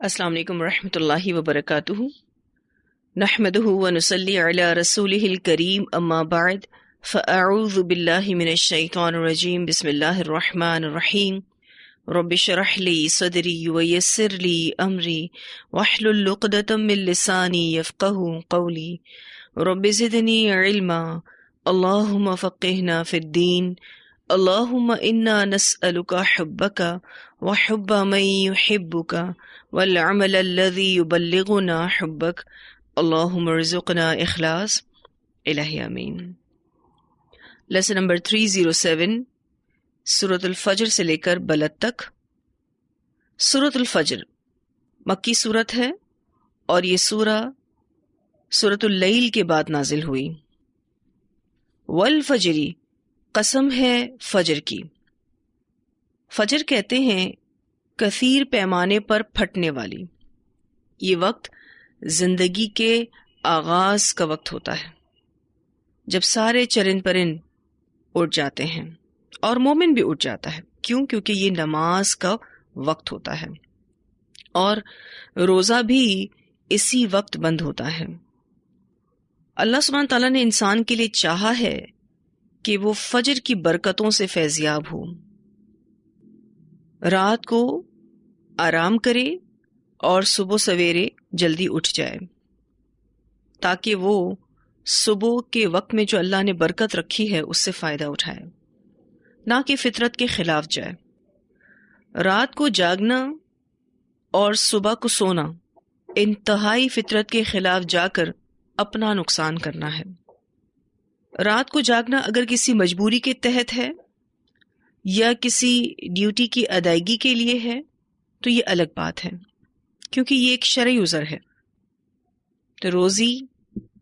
السلام علیکم ورحمۃ اللہ وبرکاتہ۔ نحمده ونصلی علی رسولہ الکریم، اما بعد فاعوذ باللہ من الشیطان الرجیم، بسم اللہ الرحمن الرحیم۔ رب اشرح لی صدری ویسر لی امری واحلل عقدۃ من لسانی یفقهوا قولی، رب زدنی علما، اللہم فقہنا فی الدین، اللہم انا نسألک حبک وحب من یحبک والعمل الذي يبلغنا حبك، اللهم ارزقنا اخلاص، الہی آمین۔ لیسن نمبر 307، سورۃ الفجر سے لے کر بلد تک۔ سورۃ الفجر مکی سورت ہے اور یہ سورہ سورۃ اللیل کے بعد نازل ہوئی۔ والفجری، قسم ہے فجر کی۔ فجر کہتے ہیں کثیر پیمانے پر پھٹنے والی۔ یہ وقت زندگی کے آغاز کا وقت ہوتا ہے، جب سارے چرند پرند اٹھ جاتے ہیں اور مومن بھی اٹھ جاتا ہے۔ کیونکہ یہ نماز کا وقت ہوتا ہے اور روزہ بھی اسی وقت بند ہوتا ہے۔ اللہ سبحانہ تعالیٰ نے انسان کے لیے چاہا ہے کہ وہ فجر کی برکتوں سے فیضیاب ہو، رات کو آرام کرے اور صبح سویرے جلدی اٹھ جائے، تاکہ وہ صبح کے وقت میں جو اللہ نے برکت رکھی ہے اس سے فائدہ اٹھائے، نہ کہ فطرت کے خلاف جائے۔ رات کو جاگنا اور صبح کو سونا انتہائی فطرت کے خلاف جا کر اپنا نقصان کرنا ہے۔ رات کو جاگنا اگر کسی مجبوری کے تحت ہے یا کسی ڈیوٹی کی ادائیگی کے لیے ہے تو یہ الگ بات ہے، کیونکہ یہ ایک شرعی عذر ہے۔ تو روزی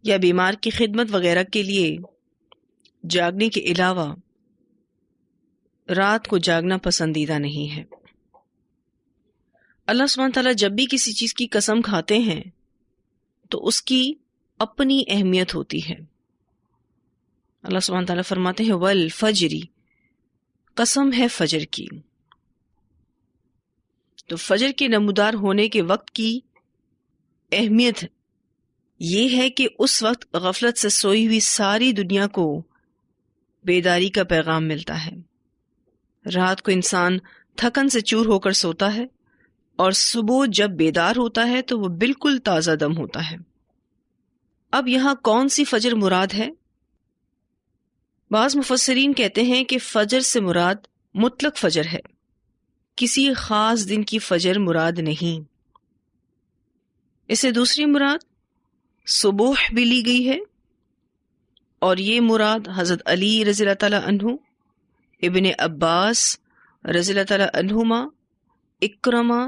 یا بیمار کی خدمت وغیرہ کے لیے جاگنے کے علاوہ رات کو جاگنا پسندیدہ نہیں ہے۔ اللہ سبحانہ تعالیٰ جب بھی کسی چیز کی قسم کھاتے ہیں تو اس کی اپنی اہمیت ہوتی ہے۔ اللہ سبحانہ تعالیٰ فرماتے ہیں والفجری، قسم ہے فجر کی۔ تو فجر کے نمودار ہونے کے وقت کی اہمیت یہ ہے کہ اس وقت غفلت سے سوئی ہوئی ساری دنیا کو بیداری کا پیغام ملتا ہے۔ رات کو انسان تھکن سے چور ہو کر سوتا ہے اور صبح جب بیدار ہوتا ہے تو وہ بالکل تازہ دم ہوتا ہے۔ اب یہاں کون سی فجر مراد ہے؟ بعض مفسرین کہتے ہیں کہ فجر سے مراد مطلق فجر ہے، کسی خاص دن کی فجر مراد نہیں۔ اسے دوسری مراد صبح بھی لی گئی ہے، اور یہ مراد حضرت علی رضی اللہ تعالیٰ عنہ، ابن عباس رضی اللہ تعالیٰ عنہما، اکرمہ،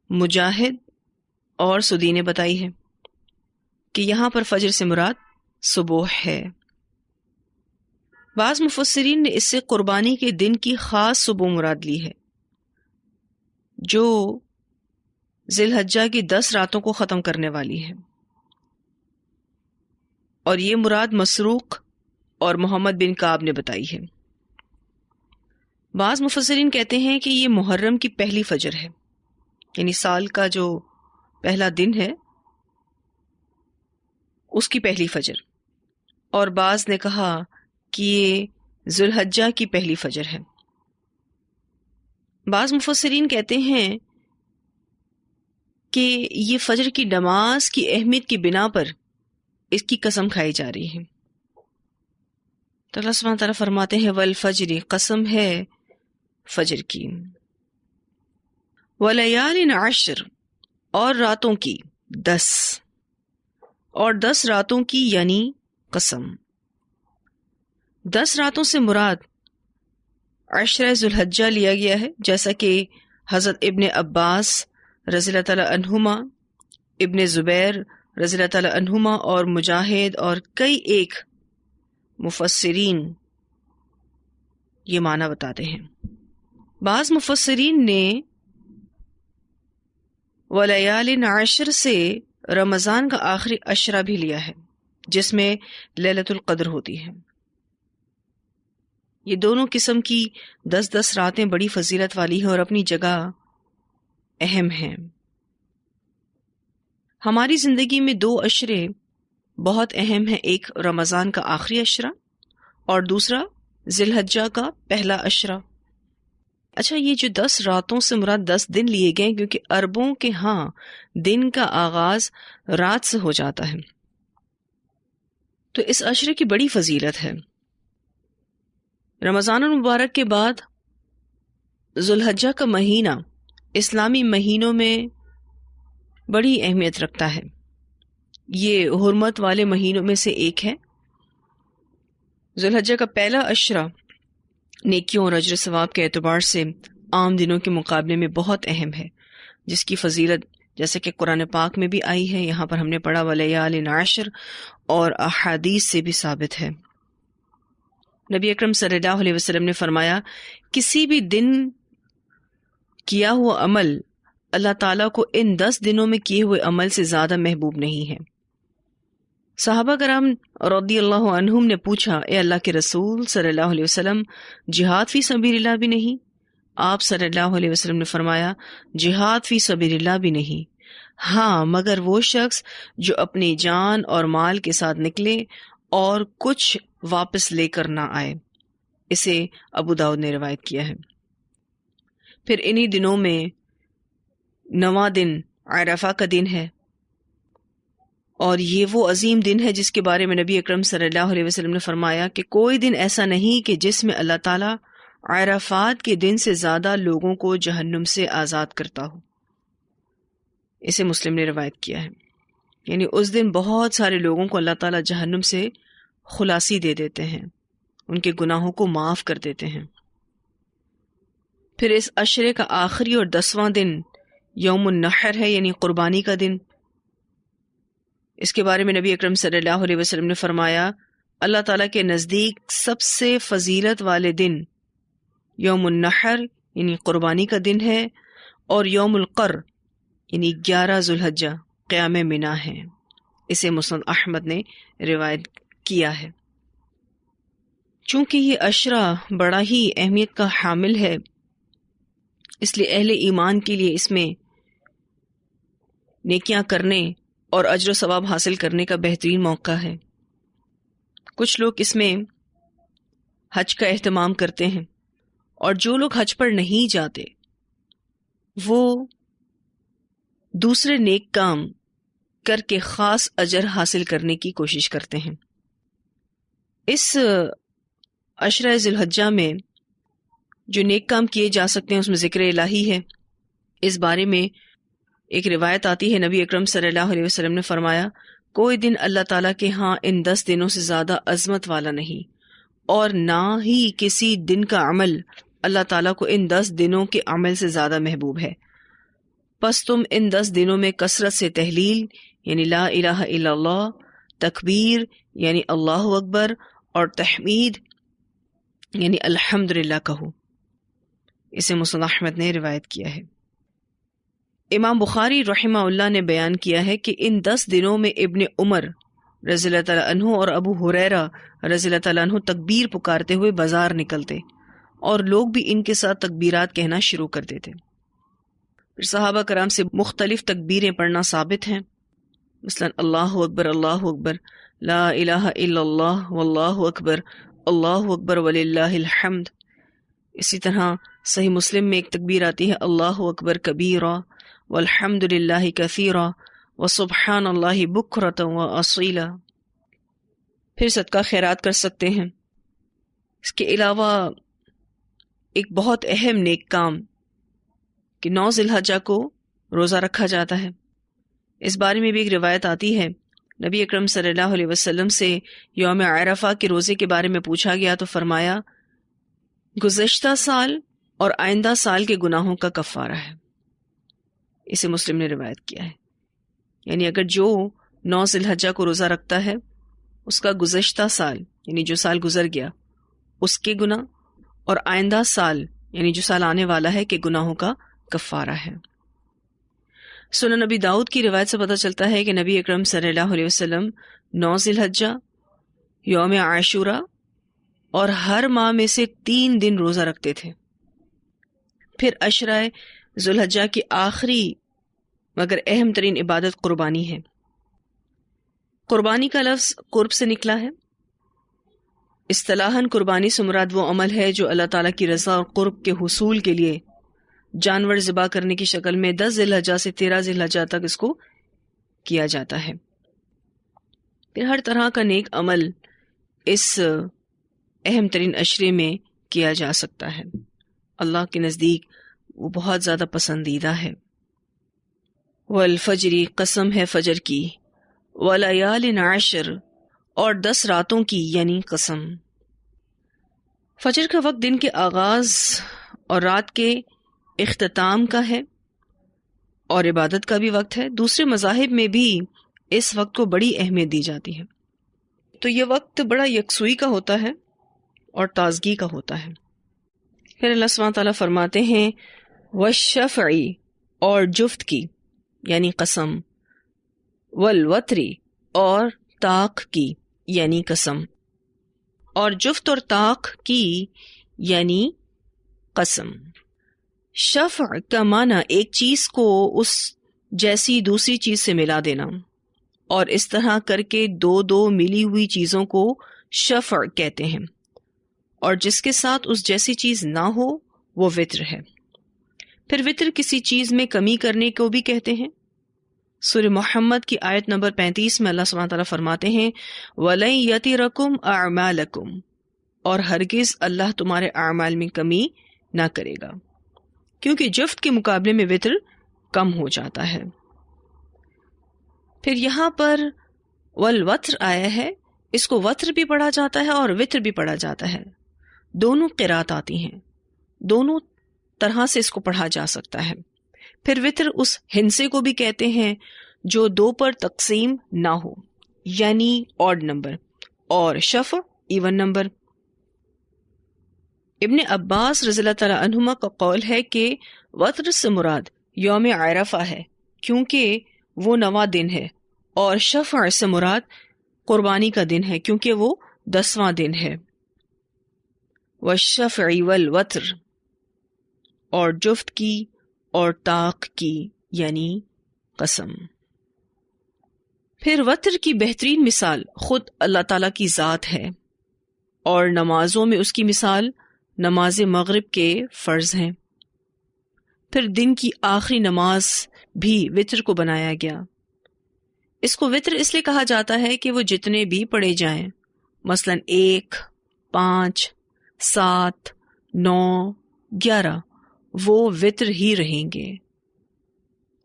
مجاہد اور سدی نے بتائی ہے کہ یہاں پر فجر سے مراد صبح ہے۔ بعض مفسرین نے اس سے قربانی کے دن کی خاص صبح مراد لی ہے، جو ذی الحجہ کی 10 راتوں کو ختم کرنے والی ہے، اور یہ مراد مسروق اور محمد بن کعب نے بتائی ہے۔ بعض مفسرین کہتے ہیں کہ یہ محرم کی پہلی فجر ہے، یعنی سال کا جو پہلا دن ہے اس کی پہلی فجر، اور بعض نے کہا کہ یہ ذی الحجہ کی پہلی فجر ہے۔ بعض مفسرین کہتے ہیں کہ یہ فجر کی نماز کی اہمیت کی بنا پر اس کی قسم کھائی جا رہی ہے۔ تو اللہ سبحانہ تعالیٰ فرماتے ہیں والفجر، قسم ہے فجر کی، ولیال عشر، اور راتوں کی 10، اور 10 راتوں کی یعنی قسم۔ 10 راتوں سے مراد عشرہ ذی الحجہ لیا گیا ہے، جیسا کہ حضرت ابن عباس رضی اللہ تعالیٰ عنہما، ابن زبیر رضی اللہ تعالیٰ عنہما اور مجاہد اور کئی ایک مفسرین یہ معنی بتاتے ہیں۔ بعض مفسرین نے ولیال عشر سے رمضان کا آخری عشرہ بھی لیا ہے، جس میں لیلۃ القدر ہوتی ہے۔ یہ دونوں قسم کی 10 راتیں بڑی فضیلت والی ہیں اور اپنی جگہ اہم ہیں۔ ہماری زندگی میں 2 عشرے بہت اہم ہیں، ایک رمضان کا آخری عشرہ اور دوسرا ذی الحجہ کا پہلا عشرہ۔ اچھا، یہ جو 10 راتوں سے مراد 10 دن لیے گئے، کیونکہ عربوں کے ہاں دن کا آغاز رات سے ہو جاتا ہے، تو اس عشرے کی بڑی فضیلت ہے۔ رمضان المبارک کے بعد ذو الحجہ کا مہینہ اسلامی مہینوں میں بڑی اہمیت رکھتا ہے، یہ حرمت والے مہینوں میں سے ایک ہے۔ ذو الحجہ کا پہلا عشرہ نیکیوں اور اجر ثواب کے اعتبار سے عام دنوں کے مقابلے میں بہت اہم ہے، جس کی فضیلت جیسے کہ قرآن پاک میں بھی آئی ہے، یہاں پر ہم نے پڑھا وَلَيَالٍ عَشْرٍ، اور احادیث سے بھی ثابت ہے۔ نبی اکرم صلی اللہ علیہ وسلم نے فرمایا، کسی بھی دن کیا ہوا عمل اللہ تعالیٰ کو ان 10 دنوں میں کیے ہوئے عمل سے زیادہ محبوب نہیں ہے۔ صحابہ کرام رضی اللہ عنہم نے پوچھا، اے اللہ کے رسول صلی اللہ علیہ وسلم، جہاد فی سبیل اللہ بھی نہیں؟ آپ صلی اللہ علیہ وسلم نے فرمایا، جہاد فی سبیل اللہ بھی نہیں، ہاں مگر وہ شخص جو اپنی جان اور مال کے ساتھ نکلے اور کچھ واپس لے کر نہ آئے۔ اسے ابو داؤد نے روایت کیا ہے۔ پھر انہی دنوں میں 9واں دن عرفہ کا دن ہے، اور یہ وہ عظیم دن ہے جس کے بارے میں نبی اکرم صلی اللہ علیہ وسلم نے فرمایا کہ کوئی دن ایسا نہیں کہ جس میں اللہ تعالیٰ عرفات کے دن سے زیادہ لوگوں کو جہنم سے آزاد کرتا ہو۔ اسے مسلم نے روایت کیا ہے۔ یعنی اس دن بہت سارے لوگوں کو اللہ تعالیٰ جہنم سے خلاصی دے دیتے ہیں، ان کے گناہوں کو معاف کر دیتے ہیں۔ پھر اس عشرے کا آخری اور 10واں دن یوم النحر ہے، یعنی قربانی کا دن۔ اس کے بارے میں نبی اکرم صلی اللہ علیہ وسلم نے فرمایا، اللہ تعالیٰ کے نزدیک سب سے فضیلت والے دن یوم النحر یعنی قربانی کا دن ہے، اور یوم القر یعنی 11 ذو الحجہ قیام منا ہے۔ اسے مسند احمد نے روایت کیا ہے۔ چونکہ یہ عشرہ بڑا ہی اہمیت کا حامل ہے، اس لیے اہل ایمان کے لیے اس میں نیکیاں کرنے اور اجر و ثواب حاصل کرنے کا بہترین موقع ہے۔ کچھ لوگ اس میں حج کا اہتمام کرتے ہیں، اور جو لوگ حج پر نہیں جاتے وہ دوسرے نیک کام کر کے خاص اجر حاصل کرنے کی کوشش کرتے ہیں۔ اس عشرہ ذی الحجہ میں جو نیک کام کیے جا سکتے ہیں اس میں ذکر الہی ہے۔ اس بارے میں ایک روایت آتی ہے، نبی اکرم صلی اللہ علیہ وسلم نے فرمایا، کوئی دن اللہ تعالیٰ کے ہاں ان 10 دنوں سے زیادہ عظمت والا نہیں، اور نہ ہی کسی دن کا عمل اللہ تعالیٰ کو ان 10 دنوں کے عمل سے زیادہ محبوب ہے۔ پس تم ان 10 دنوں میں کثرت سے تحلیل یعنی لا الہ الا اللہ، تکبیر یعنی اللہ اکبر، اور تحمید یعنی الحمدللہ کہو۔ اسے مسند احمد نے روایت کیا ہے۔ امام بخاری رحمہ اللہ نے بیان کیا ہے کہ ان 10 دنوں میں ابن عمر رضی اللہ تعالیٰ عنہ اور ابو ہریرہ رضی اللہ تعالیٰ عنہ تکبیر پکارتے ہوئے بازار نکلتے، اور لوگ بھی ان کے ساتھ تکبیرات کہنا شروع کر دیتے۔ پھر صحابہ کرام سے مختلف تکبیریں پڑھنا ثابت ہیں، مثلا اللہ اکبر، لا الہ الا اللہ واللہ اکبر وللہ الحمد۔ اسی طرح صحیح مسلم میں ایک تکبیر آتی ہے، اللہ اکبر کبیرا والحمد للہ کثیرا وسبحان اللہ بکرۃ واصیلا۔ پھر صدقہ خیرات کر سکتے ہیں۔ اس کے علاوہ ایک بہت اہم نیک کام کہ 9 ذی الحجہ کو روزہ رکھا جاتا ہے۔ اس بارے میں بھی ایک روایت آتی ہے، نبی اکرم صلی اللہ علیہ وسلم سے یوم عرفہ کے روزے کے بارے میں پوچھا گیا تو فرمایا، گزشتہ سال اور آئندہ سال کے گناہوں کا کفارہ ہے۔ اسے مسلم نے روایت کیا ہے۔ یعنی اگر جو 9 ذی الحجہ کو روزہ رکھتا ہے، اس کا گزشتہ سال یعنی جو سال گزر گیا اس کے گناہ، اور آئندہ سال یعنی جو سال آنے والا ہے کے گناہوں کا کفارہ ہے۔ سنن نبی داؤد کی روایت سے پتہ چلتا ہے کہ نبی اکرم صلی اللہ علیہ وسلم 9 ذی الحجہ، یوم عاشورہ اور ہر ماہ میں سے 3 دن روزہ رکھتے تھے۔ پھر عشرہ ذو الحجہ کی آخری مگر اہم ترین عبادت قربانی ہے۔ قربانی کا لفظ قرب سے نکلا ہے۔ اصطلاحاً قربانی سے مراد وہ عمل ہے جو اللہ تعالیٰ کی رضا اور قرب کے حصول کے لیے جانور ذبح کرنے کی شکل میں 10 ذی الحجہ سے 13 ذی الحجہ تک اس کو کیا جاتا ہے۔ پھر ہر طرح کا نیک عمل اس اہم ترین عشرے میں کیا جا سکتا ہے، اللہ کے نزدیک وہ بہت زیادہ پسندیدہ ہے۔ والفجر، قسم ہے فجر کی، ولیال عشر، اور 10 راتوں کی یعنی قسم۔ فجر کا وقت دن کے آغاز اور رات کے اختتام کا ہے اور عبادت کا بھی وقت ہے۔ دوسرے مذاہب میں بھی اس وقت کو بڑی اہمیت دی جاتی ہے۔ تو یہ وقت بڑا یکسوئی کا ہوتا ہے اور تازگی کا ہوتا ہے۔ پھر اللہ سبحانہ تعالیٰ فرماتے ہیں والشفع، اور جفت کی یعنی قسم، والوتر، اور طاق کی یعنی قسم، اور جفت اور طاق کی یعنی قسم۔ شفع کا معنی ایک چیز کو اس جیسی دوسری چیز سے ملا دینا، اور اس طرح کر کے دو ملی ہوئی چیزوں کو شفع کہتے ہیں، اور جس کے ساتھ اس جیسی چیز نہ ہو وہ وتر ہے۔ پھر وتر کسی چیز میں کمی کرنے کو بھی کہتے ہیں۔ سورہ محمد کی آیت نمبر 35 میں اللہ سبحانہ تعالیٰ فرماتے ہیں وَلَن يَتِرَكُمْ أَعْمَالَكُمْ، اور ہرگز اللہ تمہارے اعمال میں کمی نہ کرے گا، کیونکہ جفت کے مقابلے میں وتر کم ہو جاتا ہے۔ پھر یہاں پر والوتر آیا ہے، اس کو وتر بھی پڑھا جاتا ہے اور وتر بھی پڑھا جاتا ہے، دونوں قرات آتی ہیں، دونوں طرح سے اس کو پڑھا جا سکتا ہے۔ پھر وتر اس ہندسے کو بھی کہتے ہیں جو 2 پر تقسیم نہ ہو، یعنی آڈ نمبر، اور شفع ایون نمبر۔ ابن عباس رضی اللہ تعالیٰ عنہما کا قول ہے کہ وتر سے مراد یوم عرفہ ہے کیونکہ وہ 9واں دن ہے، اور شفع سے مراد قربانی کا دن ہے کیونکہ وہ 10واں دن ہے۔ والشفع والوتر، اور جفت کی اور طاق کی یعنی قسم۔ پھر وتر کی بہترین مثال خود اللہ تعالیٰ کی ذات ہے، اور نمازوں میں اس کی مثال نماز مغرب کے فرض ہیں۔ پھر دن کی آخری نماز بھی وتر کو بنایا گیا۔ اس کو وتر اس لیے کہا جاتا ہے کہ وہ جتنے بھی پڑھے جائیں، مثلا 1، 5، 7، 9، 11، وہ وتر ہی رہیں گے،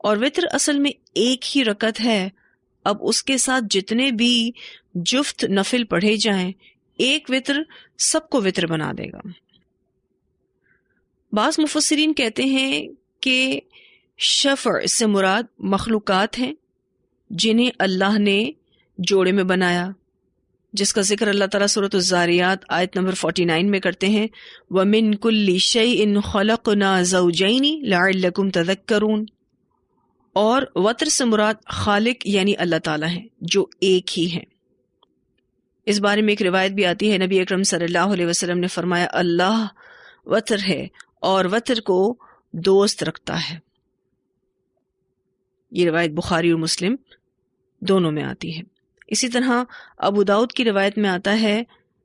اور وتر اصل میں ایک ہی رکعت ہے۔ اب اس کے ساتھ جتنے بھی جفت نفل پڑھے جائیں، ایک وتر سب کو وتر بنا دے گا۔ بعض مفسرین کہتے ہیں کہ شفع سے مراد مخلوقات ہیں جنہیں اللہ نے جوڑے میں بنایا، جس کا ذکر اللہ تعالیٰ سورۃ الذاریات آیت نمبر 49 میں کرتے ہیں وَمِن كُلِّ شَيْءٍ خَلَقْنَا زَوْجَيْنِ لَعَلَّكُمْ تَذَكَّرُونَ، اور وتر سے مراد خالق یعنی اللہ تعالیٰ ہیں جو ایک ہی ہیں۔ اس بارے میں ایک روایت بھی آتی ہے، نبی اکرم صلی اللہ علیہ وسلم نے فرمایا اللہ وتر ہے اور وتر کو دوست رکھتا ہے۔ یہ روایت بخاری اور مسلم دونوں میں آتی ہے۔ اسی طرح ابو داؤد کی روایت میں آتا ہے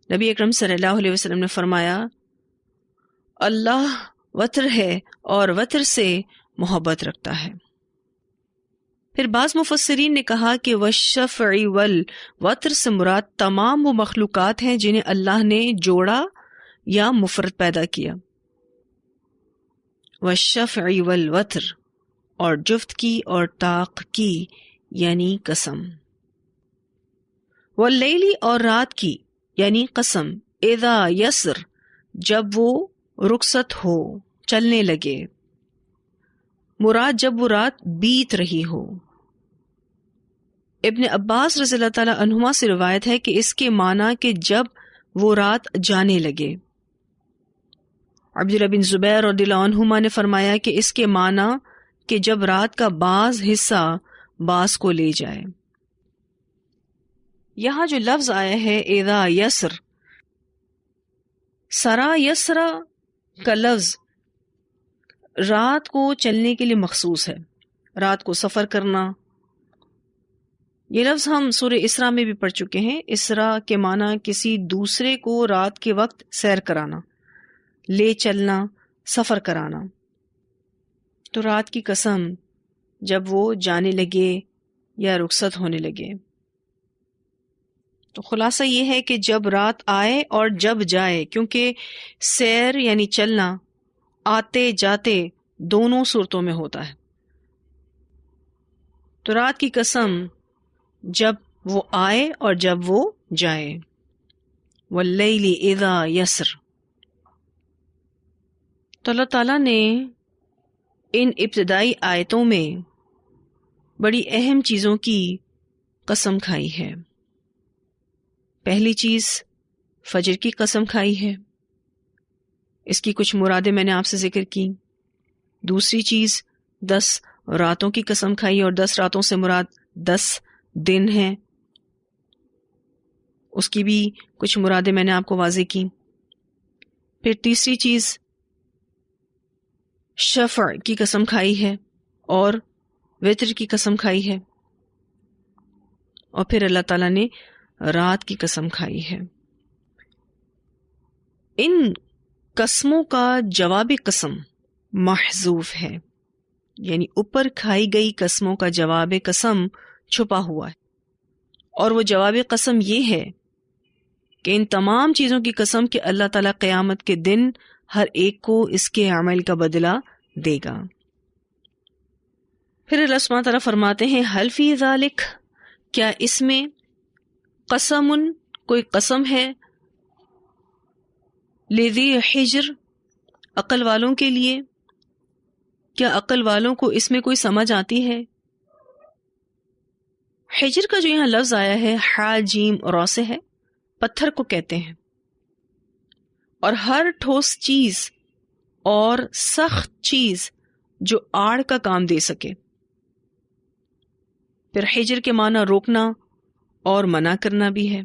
نبی اکرم صلی اللہ علیہ وسلم نے فرمایا اللہ وتر ہے اور وتر سے محبت رکھتا ہے۔ پھر بعض مفسرین نے کہا کہ والشفع والوتر سے مراد تمام وہ مخلوقات ہیں جنہیں اللہ نے جوڑا یا مفرد پیدا کیا۔ والشفع والوتر، اور جفت کی اور طاق کی یعنی قسم۔ واللیل، اور رات کی یعنی قسم، اذا یسر، جب وہ رخصت ہو، چلنے لگے، مراد جب وہ رات بیت رہی ہو۔ ابن عباس رضی اللہ تعالیٰ عنہما سے روایت ہے کہ اس کے معنی کہ جب وہ رات جانے لگے۔ عبداللہ بن زبیر رضی اللہ عنہما نے فرمایا کہ اس کے معنی کہ جب رات کا بعض حصہ بعض کو لے جائے۔ یہاں جو لفظ آیا ہے اذا یسر، سرا یسرا کا لفظ رات کو چلنے کے لیے مخصوص ہے۔ رات کو سفر کرنا. یہ لفظ ہم سورہ اسراء میں بھی پڑھ چکے ہیں. اسراء کے معنی کسی دوسرے کو رات کے وقت سیر کرانا، لے چلنا، سفر کرانا. تو رات کی قسم جب وہ جانے لگے یا رخصت ہونے لگے. تو خلاصہ یہ ہے کہ جب رات آئے اور جب جائے، کیونکہ سیر یعنی چلنا آتے جاتے دونوں صورتوں میں ہوتا ہے. تو رات کی قسم جب وہ آئے اور جب وہ جائے. واللیل اذا یسر. تو اللہ تعالیٰ نے ان ابتدائی آیتوں میں بڑی اہم چیزوں کی قسم کھائی ہے. پہلی چیز فجر کی قسم کھائی ہے، اس کی کچھ مرادیں میں نے آپ سے ذکر کی. دوسری چیز 10 راتوں کی قسم کھائی، اور 10 راتوں سے مراد 10 دن ہیں، اس کی بھی کچھ مرادیں میں نے آپ کو واضح کی. پھر تیسری چیز شفع کی قسم کھائی ہے اور وتر کی قسم کھائی ہے، اور پھر اللہ تعالیٰ نے رات کی قسم کھائی ہے. ان قسموں کا جواب قسم محذوف ہے، یعنی اوپر کھائی گئی قسموں کا جواب قسم چھپا ہوا ہے. اور وہ جواب قسم یہ ہے کہ ان تمام چیزوں کی قسم کہ اللہ تعالیٰ قیامت کے دن ہر ایک کو اس کے عمل کا بدلہ دے گا. پھر اللہ سبحانہ تعالیٰ فرماتے ہیں حل فی ذالک، کیا اس میں قسم کوئی قسم ہے، لذی حجر عقل والوں کے لیے، کیا عقل والوں کو اس میں کوئی سمجھ آتی ہے؟ حجر کا جو یہاں لفظ آیا ہے حا جیم را سے ہے، پتھر کو کہتے ہیں. اور ہر ٹھوس چیز اور سخت چیز جو آڑ کا کام دے سکے. پھر حجر کے معنی روکنا اور منع کرنا بھی ہے.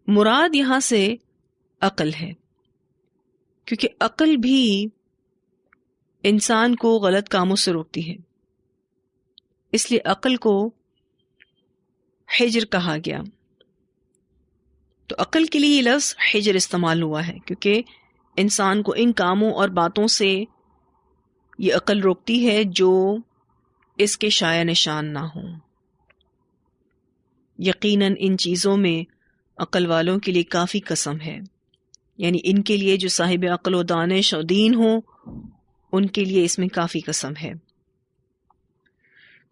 مراد یہاں سے عقل ہے، کیونکہ عقل بھی انسان کو غلط کاموں سے روکتی ہے، اس لیے عقل کو حجر کہا گیا. تو عقل کے لیے یہ لفظ حجر استعمال ہوا ہے، کیونکہ انسان کو ان کاموں اور باتوں سے یہ عقل روکتی ہے جو اس کے شایع نشان نہ ہوں. یقیناً ان چیزوں میں عقل والوں کے لیے کافی قسم ہے، یعنی ان کے لیے جو صاحب عقل و دانش و دین ہوں ان کے لیے اس میں کافی قسم ہے.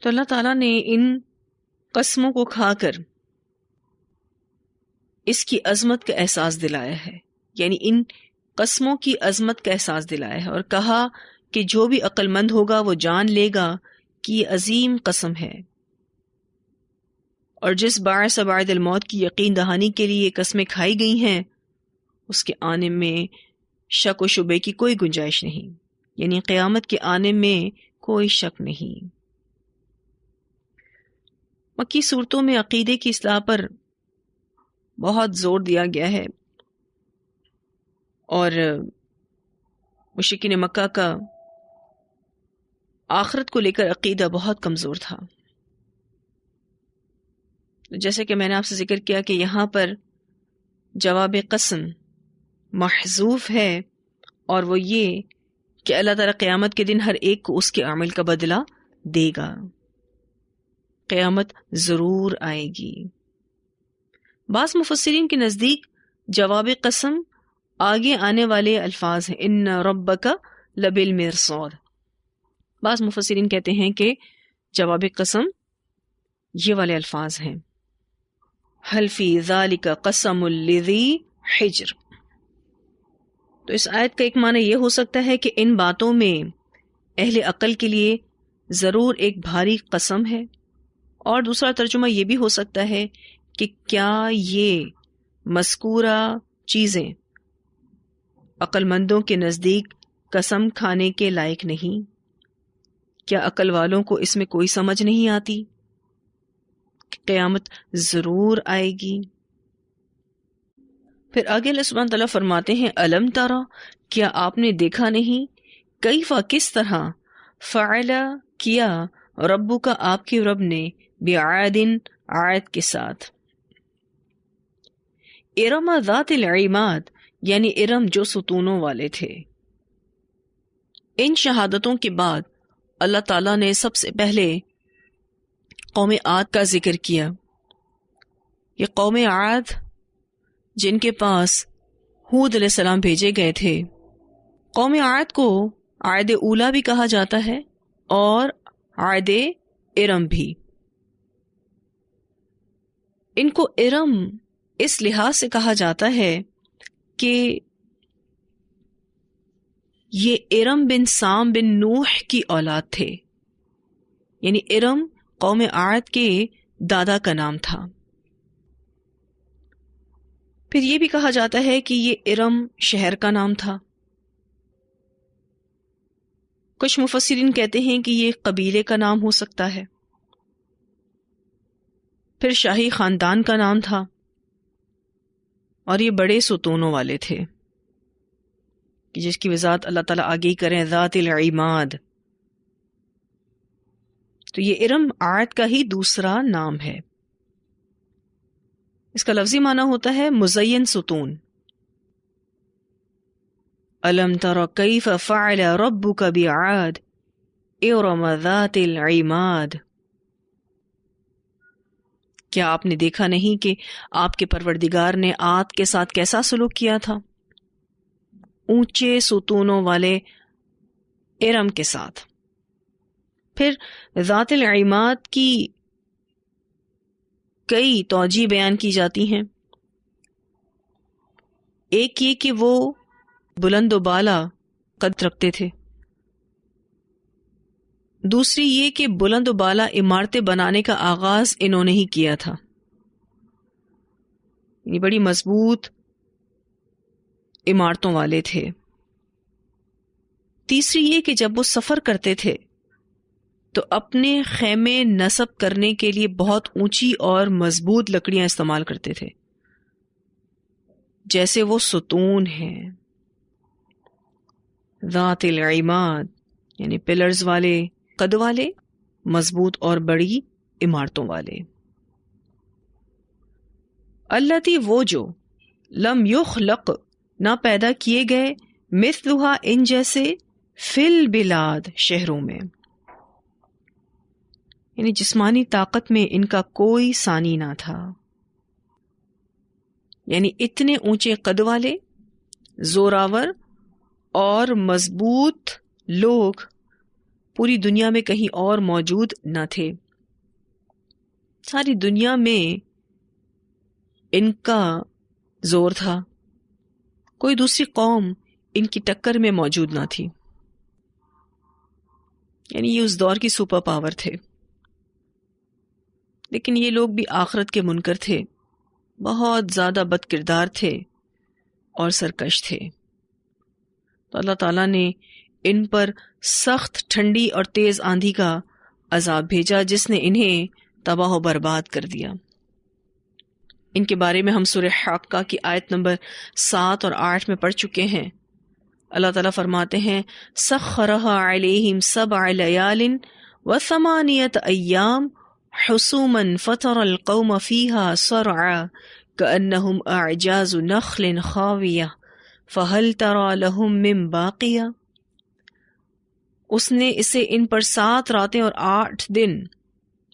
تو اللہ تعالیٰ نے ان قسموں کو کھا کر اس کی عظمت کا احساس دلایا ہے، یعنی ان قسموں کی عظمت کا احساس دلایا ہے، اور کہا کہ جو بھی عقل مند ہوگا وہ جان لے گا کہ یہ عظیم قسم ہے. اور جس باعث بعد الموت کی یقین دہانی کے لیے یہ قسمیں کھائی گئی ہیں اس کے آنے میں شک و شبے کی کوئی گنجائش نہیں، یعنی قیامت کے آنے میں کوئی شک نہیں. مکی صورتوں میں عقیدے کی اصلاح پر بہت زور دیا گیا ہے، اور مشرکین مکہ کا آخرت کو لے کر عقیدہ بہت کمزور تھا. جیسے کہ میں نے آپ سے ذکر کیا کہ یہاں پر جواب قسم محذوف ہے، اور وہ یہ کہ اللہ تعالیٰ قیامت کے دن ہر ایک کو اس کے عمل کا بدلہ دے گا. قیامت ضرور آئے گی. بعض مفسرین کے نزدیک جواب قسم آگے آنے والے الفاظ ہیں، ان ربک لبالمرصاد. بعض مفسرین کہتے ہیں کہ جواب قسم یہ والے الفاظ ہیں، حل فی ذالک قسم لذی حجر. تو اس آیت کا ایک معنی یہ ہو سکتا ہے کہ ان باتوں میں اہل عقل کے لیے ضرور ایک بھاری قسم ہے، اور دوسرا ترجمہ یہ بھی ہو سکتا ہے کہ کیا یہ مذکورہ چیزیں عقل مندوں کے نزدیک قسم کھانے کے لائق نہیں؟ کیا عقل والوں کو اس میں کوئی سمجھ نہیں آتی کہ قیامت ضرور آئے گی؟ پھر آگے اللہ سبحانہ تعالیٰ فرماتے ہیں الم ترا، کیا آپ نے دیکھا نہیں، کیفا کس طرح، فعل کیا ربو کا آپ کے رب نے بعادن عاد کے ساتھ. ارم ذات العماد یعنی ارم جو ستونوں والے تھے. ان شہادتوں کے بعد اللہ تعالیٰ نے سب سے پہلے قوم عاد کا ذکر کیا. یہ قوم عاد جن کے پاس ہود علیہ السلام بھیجے گئے تھے. قوم عاد کو عاد اولا بھی کہا جاتا ہے اور عاد ارم بھی. ان کو ارم اس لحاظ سے کہا جاتا ہے کہ یہ ارم بن سام بن نوح کی اولاد تھے. یعنی ارم قوم عاد کے دادا کا نام تھا. پھر یہ بھی کہا جاتا ہے کہ یہ ارم شہر کا نام تھا. کچھ مفسرین کہتے ہیں کہ یہ قبیلے کا نام ہو سکتا ہے. پھر شاہی خاندان کا نام تھا اور یہ بڑے ستونوں والے تھے جس کی وضاحت اللہ تعالیٰ آگے ہی کریں ذات العماد. تو یہ ارم عاد کا ہی دوسرا نام ہے. اس کا لفظی معنی ہوتا ہے مزین ستون. الم تر کیف فعل ربک بعاد ارم ذات العماد. کیا آپ نے دیکھا نہیں کہ آپ کے پروردگار نے عاد کے ساتھ کیسا سلوک کیا تھا؟ اونچے ستونوں والے ارم کے ساتھ. پھر ذات العماد کی کئی توجیہ بیان کی جاتی ہیں. ایک یہ کہ وہ بلند و بالا قد رکھتے تھے. دوسری یہ کہ بلند و بالا عمارتیں بنانے کا آغاز انہوں نے ہی کیا تھا. یہ بڑی مضبوط عمارتوں والے تھے. تیسری یہ کہ جب وہ سفر کرتے تھے تو اپنے خیمے نصب کرنے کے لیے بہت اونچی اور مضبوط لکڑیاں استعمال کرتے تھے جیسے وہ ستون ہیں. ذات العماد یعنی پلرز والے قد والے مضبوط اور بڑی عمارتوں والے. اللاتی وہ جو لم یخلق نہ پیدا کیے گئے مثلھا ان جیسے فی البلاد شہروں میں. یعنی جسمانی طاقت میں ان کا کوئی ثانی نہ تھا. یعنی اتنے اونچے قد والے زوراور اور مضبوط لوگ پوری دنیا میں کہیں اور موجود نہ تھے. ساری دنیا میں ان کا زور تھا. کوئی دوسری قوم ان کی ٹکر میں موجود نہ تھی. یعنی یہ اس دور کی سپر پاور تھے. لیکن یہ لوگ بھی آخرت کے منکر تھے. بہت زیادہ بد کردار تھے اور سرکش تھے. تو اللہ تعالیٰ نے ان پر سخت ٹھنڈی اور تیز آندھی کا عذاب بھیجا جس نے انہیں تباہ و برباد کر دیا. ان کے بارے میں ہم سورہ حاقہ کی آیت نمبر 7 اور 8 میں پڑھ چکے ہیں. اللہ تعالیٰ فرماتے ہیں سخرها علیہم 7 لیال و8 ایام حسوما فتر القوم فیہا صرعا کأنہم اعجاز نخل خاویہ فہل تری لہم من باقیہ. اس نے اسے ان پر 7 راتیں اور 8 دن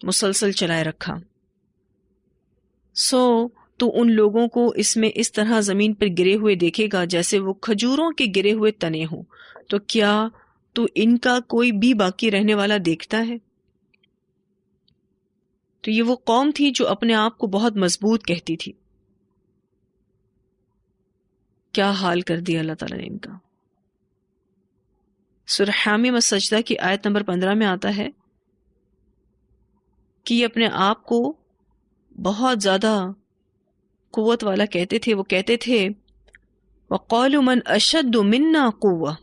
مسلسل چلائے رکھا. تو ان لوگوں کو اس میں اس طرح زمین پر گرے ہوئے دیکھے گا جیسے وہ کھجوروں کے گرے ہوئے تنے ہوں. تو کیا تو ان کا کوئی بھی باقی رہنے والا دیکھتا ہے؟ تو یہ وہ قوم تھی جو اپنے آپ کو بہت مضبوط کہتی تھی. کیا حال کر دیا اللہ تعالیٰ نے ان کا. سورہ حامیم السجدہ کی آیت نمبر 15 میں آتا ہے کہ یہ اپنے آپ کو بہت زیادہ قوت والا کہتے تھے. وہ کہتے تھے وَقَالُوا مَنْ أَشَدُّ مِنَّا قُوَّةً،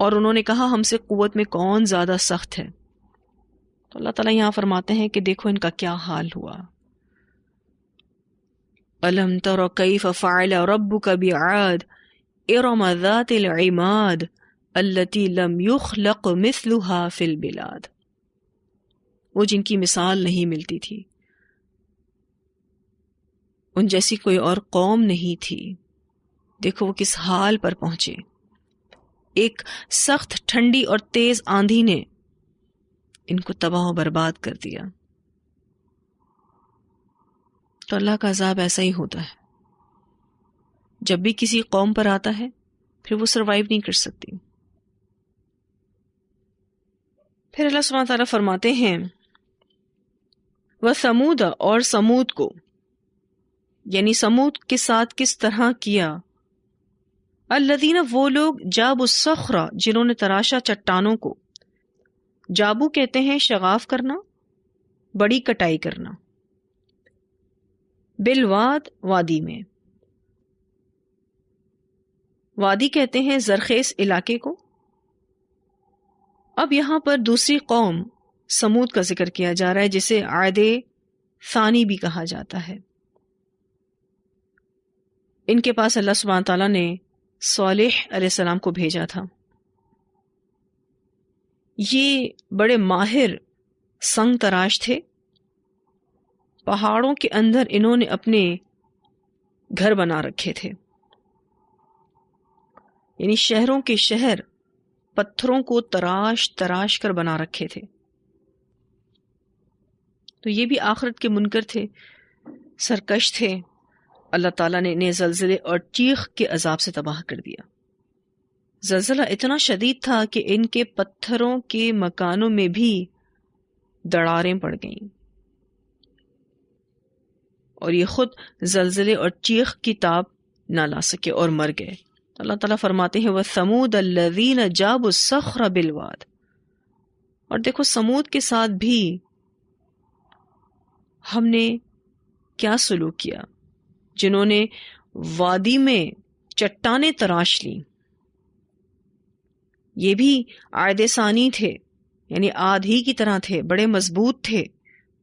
اور انہوں نے کہا ہم سے قوت میں کون زیادہ سخت ہے. تو اللہ تعالیٰ یہاں فرماتے ہیں کہ دیکھو ان کا کیا حال ہوا. أَلَمْ تَرَ كَيْفَ فَعَلَ رَبُّكَ بِعَادٍ إِرَمَ ذَاتِ الْعِمَادِ التی لم یخلق مثلها فی البلاد، وہ جن کی مثال نہیں ملتی تھی، ان جیسی کوئی اور قوم نہیں تھی۔ دیکھو وہ کس حال پر پہنچے، ایک سخت ٹھنڈی اور تیز آندھی نے ان کو تباہ و برباد کر دیا۔ تو اللہ کا عذاب ایسا ہی ہوتا ہے، جب بھی کسی قوم پر آتا ہے پھر وہ سروائیو نہیں کر سکتی۔ پھر اللہ سبحانہ تعالیٰ فرماتے ہیں وَثَمُودَ، اور سمود کو، یعنی سمود کے ساتھ کس طرح کیا، الذین، وہ لوگ، جابوا الصخر، جنہوں نے تراشا چٹانوں کو۔ جابو کہتے ہیں شغاف کرنا، بڑی کٹائی کرنا، بالواد، وادی میں، وادی کہتے ہیں زرخیز علاقے کو۔ اب یہاں پر دوسری قوم سمود کا ذکر کیا جا رہا ہے، جسے عاد ثانی بھی کہا جاتا ہے۔ ان کے پاس اللہ سبحانہ تعالیٰ نے صالح علیہ السلام کو بھیجا تھا۔ یہ بڑے ماہر سنگ تراش تھے، پہاڑوں کے اندر انہوں نے اپنے گھر بنا رکھے تھے، یعنی شہروں کے شہر پتھروں کو تراش تراش کر بنا رکھے تھے۔ تو یہ بھی آخرت کے منکر تھے، سرکش تھے۔ اللہ تعالیٰ نے انہیں زلزلے اور چیخ کے عذاب سے تباہ کر دیا۔ زلزلہ اتنا شدید تھا کہ ان کے پتھروں کے مکانوں میں بھی دراڑیں پڑ گئیں، اور یہ خود زلزلے اور چیخ کی تاب نہ لا سکے اور مر گئے۔ اللہ تعالیٰ فرماتے ہیں وَثَمُودَ الَّذِينَ جَابُوا الصَّخْرَ بِالْوَادِ، اور دیکھو سمود کے ساتھ بھی ہم نے کیا سلوک کیا، جنہوں نے وادی میں چٹانیں تراش لیں۔ یہ بھی عاد ثانی تھے، یعنی آدھ ہی کی طرح تھے، بڑے مضبوط تھے،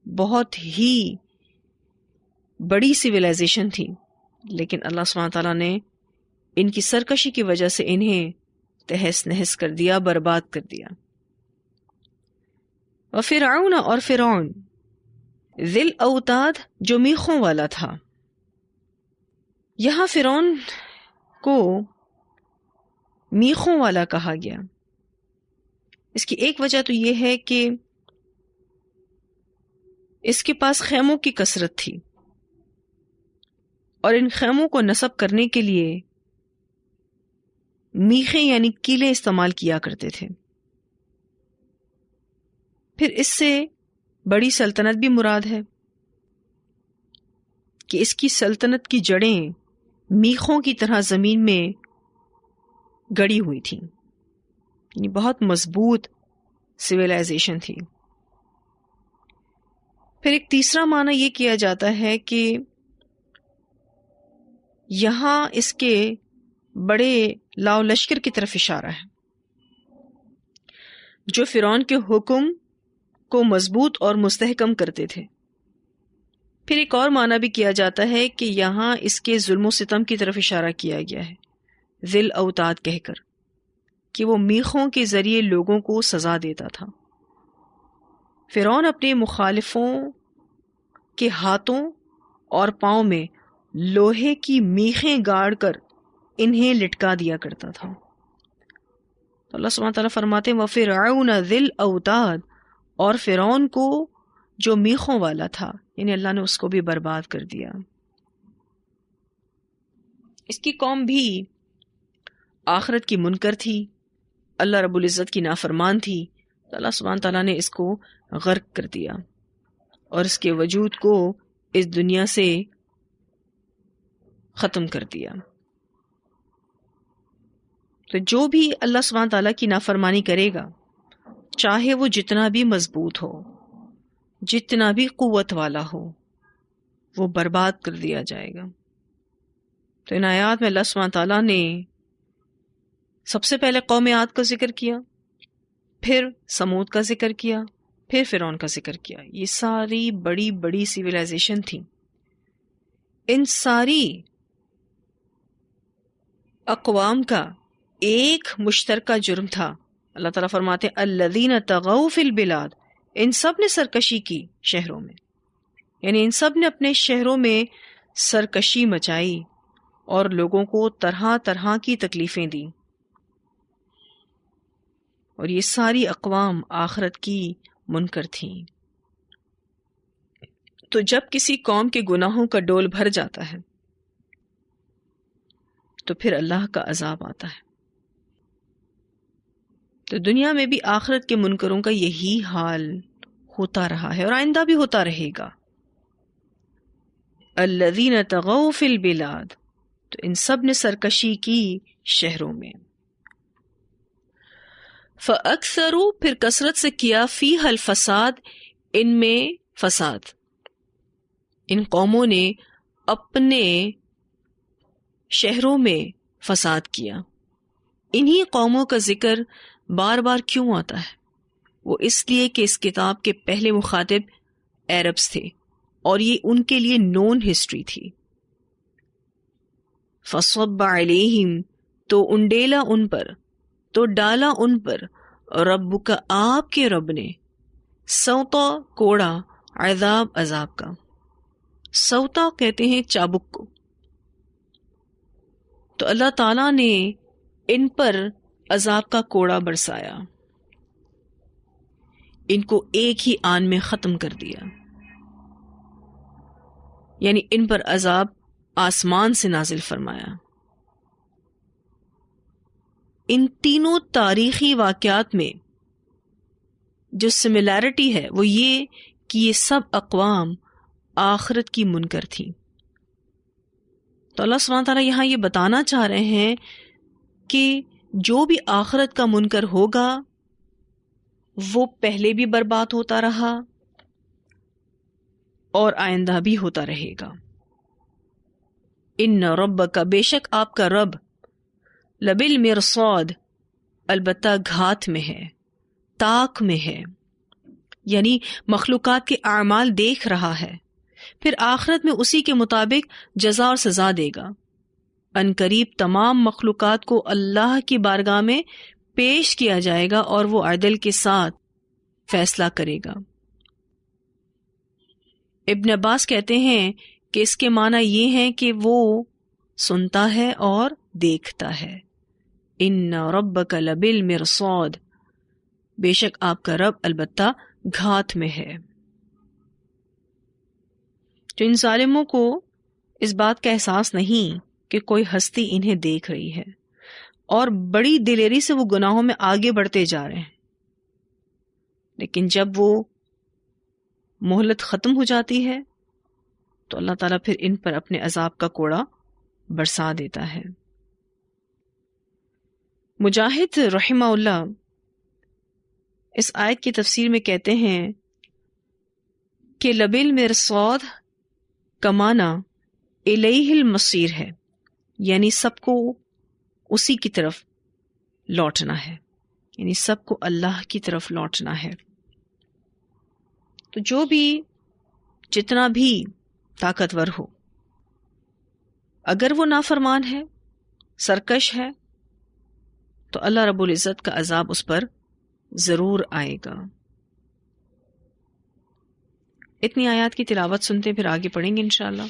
بہت ہی بڑی سویلائزیشن تھی، لیکن اللہ سبحانہ تعالیٰ نے ان کی سرکشی کی وجہ سے انہیں تہس نہس کر دیا، برباد کر دیا۔ وفرعون، اور فرعون، ذی الاوتاد، جو میخوں والا تھا۔ یہاں فرعون کو میخوں والا کہا گیا، اس کی ایک وجہ تو یہ ہے کہ اس کے پاس خیموں کی کثرت تھی، اور ان خیموں کو نصب کرنے کے لیے میخیں یعنی کیلیں استعمال کیا کرتے تھے۔ پھر اس سے بڑی سلطنت بھی مراد ہے کہ اس کی سلطنت کی جڑیں میخوں کی طرح زمین میں گڑی ہوئی تھیں، یعنی بہت مضبوط سویلائزیشن تھی۔ پھر ایک تیسرا معنی یہ کیا جاتا ہے کہ یہاں اس کے بڑے لاؤ لشکر کی طرف اشارہ ہے، جو فرعون کے حکم کو مضبوط اور مستحکم کرتے تھے۔ پھر ایک اور معنی بھی کیا جاتا ہے کہ یہاں اس کے ظلم و ستم کی طرف اشارہ کیا گیا ہے، ذل اوتاد کہہ کر، کہ وہ میخوں کے ذریعے لوگوں کو سزا دیتا تھا۔ فرعون اپنے مخالفوں کے ہاتھوں اور پاؤں میں لوہے کی میخیں گاڑ کر انہیں لٹکا دیا کرتا تھا۔ تو اللہ سبحانہ تعالیٰ فرماتے ہیں وَفِرْعَوْنَ ذِي الْأَوْتَادِ، اور فرعون کو جو میخوں والا تھا، یعنی اللہ نے اس کو بھی برباد کر دیا۔ اس کی قوم بھی آخرت کی منکر تھی، اللہ رب العزت کی نافرمان تھی، تو اللہ سبحانہ تعالیٰ نے اس کو غرق کر دیا اور اس کے وجود کو اس دنیا سے ختم کر دیا۔ تو جو بھی اللہ سبحانہ تعالیٰ کی نافرمانی کرے گا، چاہے وہ جتنا بھی مضبوط ہو، جتنا بھی قوت والا ہو، وہ برباد کر دیا جائے گا۔ تو ان آیات میں اللہ سبحانہ تعالیٰ نے سب سے پہلے قوم عاد کا ذکر کیا، پھر سمود کا ذکر کیا، پھر فرعون کا ذکر کیا۔ یہ ساری بڑی بڑی سیویلائزیشن تھی۔ ان ساری اقوام کا ایک مشترکہ جرم تھا. اللہ تعالیٰ فرماتے ہیں الذین طغوا فی البلاد، ان سب نے سرکشی کی شہروں میں، یعنی ان سب نے اپنے شہروں میں سرکشی مچائی اور لوگوں کو طرح طرح کی تکلیفیں دیں. اور یہ ساری اقوام آخرت کی منکر تھیں. تو جب کسی قوم کے گناہوں کا ڈول بھر جاتا ہے تو پھر اللہ کا عذاب آتا ہے. تو دنیا میں بھی آخرت کے منکروں کا یہی حال ہوتا رہا ہے اور آئندہ بھی ہوتا رہے گا. الذین طغوا فی البلاد، تو ان سب نے سرکشی کی شہروں میں. فاکثروا، پھر کثرت سے کیا، فیہا الفساد، ان میں فساد. ان قوموں نے اپنے شہروں میں فساد کیا. انہی قوموں کا ذکر بار بار کیوں آتا ہے؟ وہ اس لیے کہ اس کتاب کے پہلے مخاطب عربز تھے اور یہ ان کے لیے نون ہسٹری تھی. فصب علیہم، تو انڈیلا ان پر، تو ڈالا ان پر، ربک، آپ کے رب نے، سوتا، کوڑا، عذاب، عذاب کا. سوتا کہتے ہیں چابک کو. تو اللہ تعالیٰ نے ان پر عذاب کا کوڑا برسایا، ان کو ایک ہی آن میں ختم کر دیا. یعنی ان پر عذاب آسمان سے نازل فرمایا. ان تینوں تاریخی واقعات میں جو سملیرٹی ہے وہ یہ کہ یہ سب اقوام آخرت کی منکر تھیں. تو اللہ سبحانہ تعالیٰ یہاں یہ بتانا چاہ رہے ہیں کہ جو بھی آخرت کا منکر ہوگا وہ پہلے بھی برباد ہوتا رہا اور آئندہ بھی ہوتا رہے گا. ان ربک، بے شک آپ کا رب، لبالمرصاد، البتہ گھات میں ہے، تاک میں ہے، یعنی مخلوقات کے اعمال دیکھ رہا ہے، پھر آخرت میں اسی کے مطابق جزا اور سزا دے گا. ان قریب تمام مخلوقات کو اللہ کی بارگاہ میں پیش کیا جائے گا اور وہ عدل کے ساتھ فیصلہ کرے گا. ابن عباس کہتے ہیں کہ اس کے معنی یہ ہے کہ وہ سنتا ہے اور دیکھتا ہے. ان ربک لبالمرصاد، بے شک آپ کا رب البتہ گھات میں ہے. تو ان ظالموں کو اس بات کا احساس نہیں کہ کوئی ہستی انہیں دیکھ رہی ہے اور بڑی دلیری سے وہ گناہوں میں آگے بڑھتے جا رہے ہیں. لیکن جب وہ مہلت ختم ہو جاتی ہے تو اللہ تعالیٰ پھر ان پر اپنے عذاب کا کوڑا برسا دیتا ہے. مجاہد رحمہ اللہ اس آیت کی تفسیر میں کہتے ہیں کہ لبالمرصاد کا معنی الیہ المصیر ہے، یعنی سب کو اسی کی طرف لوٹنا ہے، یعنی سب کو اللہ کی طرف لوٹنا ہے. تو جو بھی جتنا بھی طاقتور ہو، اگر وہ نافرمان ہے، سرکش ہے، تو اللہ رب العزت کا عذاب اس پر ضرور آئے گا. اتنی آیات کی تلاوت سنتے پھر آگے پڑھیں گے انشاءاللہ.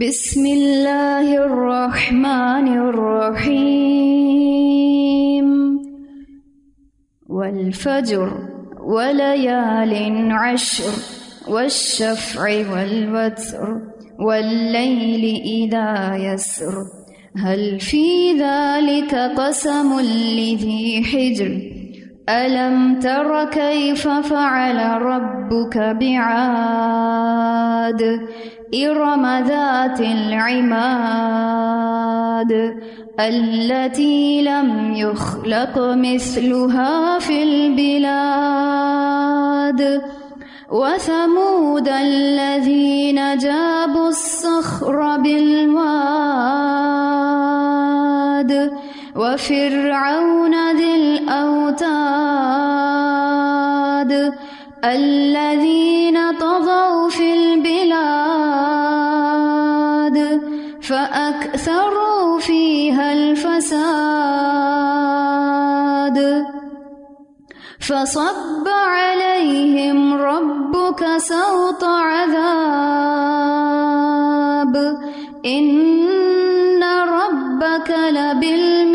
بسم اللہ الرحمن الرحیم. والفجر وليال عشر والشفع والوتر والليل إذا يسر هل في ذلك قسم لذي حجر ألم تر كيف فعل ربك بعاد إرم ذات العماد التي لم يخلق مثلها في البلاد وثمود الذين جابوا الصخر بالواد وفرعون ذي الأوتاد الذين طغوا في البلاد فأكثروا فيها الفساد فصب عليهم ربك سوط عذاب إن ربك لبالمرصاد